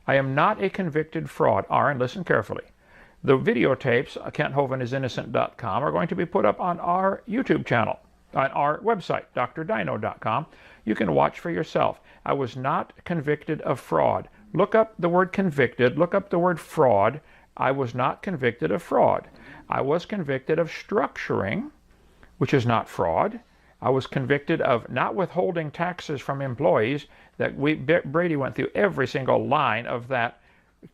I am not a convicted fraud. Aron, listen carefully. The videotapes, KentHovind.com, are going to be put up on our YouTube channel, on our website, drdino.com. You can watch for yourself. I was not convicted of fraud. Look up the word convicted, look up the word fraud. I was not convicted of fraud. I was convicted of structuring, which is not fraud. I was convicted of not withholding taxes from employees. That Brady went through every single line of that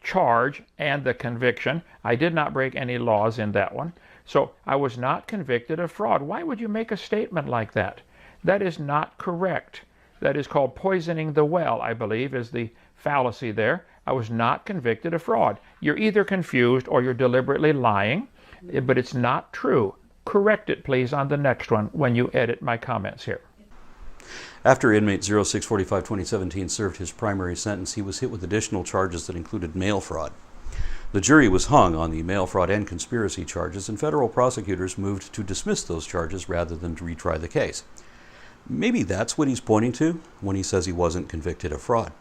charge and the conviction. I did not break any laws in that one. So I was not convicted of fraud. Why would you make a statement like that? That is not correct. That is called poisoning the well, I believe, is the fallacy there. I was not convicted of fraud. You're either confused or you're deliberately lying, but it's not true. Correct it, please, on the next one when you edit my comments here. After inmate 0645-2017 served his primary sentence, he was hit with additional charges that included mail fraud. The jury was hung on the mail fraud and conspiracy charges, and federal prosecutors moved to dismiss those charges rather than to retry the case. Maybe that's what he's pointing to when he says he wasn't convicted of fraud.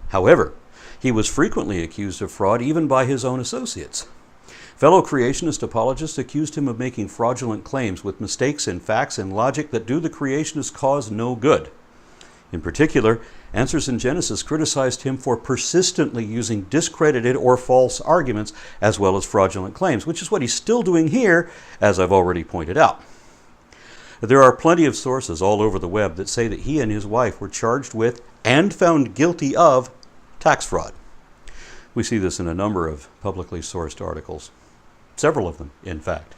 However, he was frequently accused of fraud even by his own associates. Fellow creationist apologists accused him of making fraudulent claims with mistakes in facts and logic that do the creationist cause no good. In particular, Answers in Genesis criticized him for persistently using discredited or false arguments as well as fraudulent claims, which is what he's still doing here, as I've already pointed out. There are plenty of sources all over the web that say that he and his wife were charged with and found guilty of tax fraud. We see this in a number of publicly sourced articles. Several of them, in fact.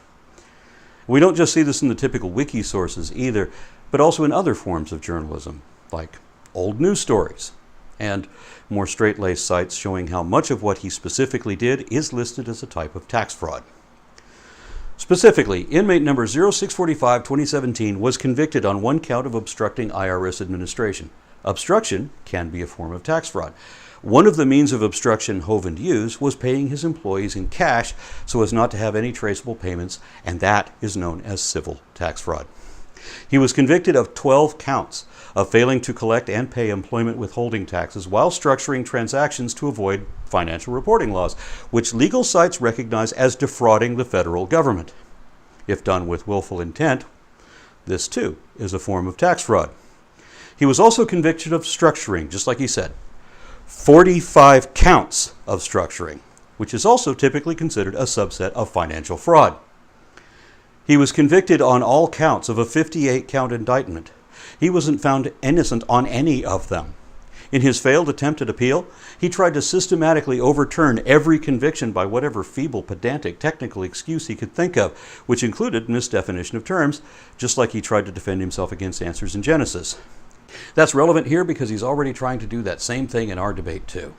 We don't just see this in the typical wiki sources either, but also in other forms of journalism, like old news stories, and more straight-laced sites showing how much of what he specifically did is listed as a type of tax fraud. Specifically, inmate number 0645-2017 was convicted on one count of obstructing IRS administration. Obstruction can be a form of tax fraud. One of the means of obstruction Hovind used was paying his employees in cash so as not to have any traceable payments, and that is known as civil tax fraud. He was convicted of 12 counts of failing to collect and pay employment withholding taxes while structuring transactions to avoid financial reporting laws, which legal sites recognize as defrauding the federal government. If done with willful intent, this too is a form of tax fraud. He was also convicted of structuring, just like he said. 45 counts of structuring, which is also typically considered a subset of financial fraud. He was convicted on all counts of a 58-count indictment. He wasn't found innocent on any of them. In his failed attempt at appeal, he tried to systematically overturn every conviction by whatever feeble, pedantic, technical excuse he could think of, which included misdefinition of terms, just like he tried to defend himself against Answers in Genesis. That's relevant here because he's already trying to do that same thing in our debate too.